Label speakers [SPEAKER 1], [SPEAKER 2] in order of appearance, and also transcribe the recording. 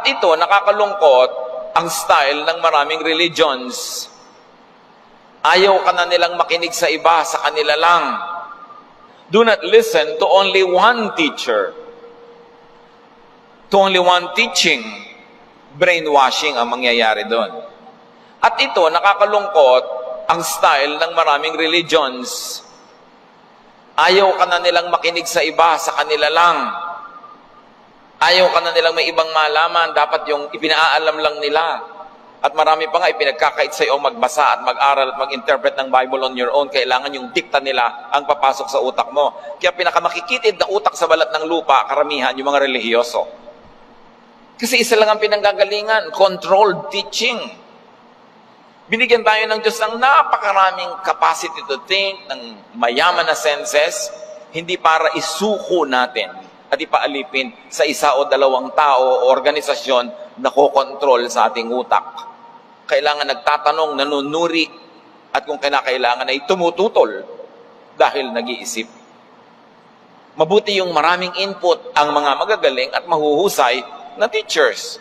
[SPEAKER 1] Ito, nakakalungkot ang style ng maraming religions. Ayaw ka na nilang makinig sa iba, sa kanila lang. Do not listen to only one teacher, to only one teaching. Brainwashing ang mangyayari doon. At ito, nakakalungkot ang style ng maraming religions. Ayaw ka na nilang makinig sa iba, sa kanila lang. Ayaw ka na nilang may ibang malaman, dapat yung ipinaalam lang nila. At marami pa nga ipinagkakait sa iyo magbasa at mag-aral at mag-interpret ng Bible on your own. Kailangan yung dikta nila ang papasok sa utak mo. Kaya pinakamakikitid na utak sa balat ng lupa, karamihan yung mga relihiyoso. Kasi isa lang ang pinanggagalingan, controlled teaching. Binigyan tayo ng Diyos ng napakaraming capacity to think, ng mayaman na senses, hindi para isuko natin at ipaalipin sa isa o dalawang tao o organisasyon na kokontrol sa ating utak. Kailangan nagtatanong, nanunuri, at kung kinakailangan ay tumututol dahil nag-iisip. Mabuti yung maraming input ang mga magagaling at mahuhusay na teachers.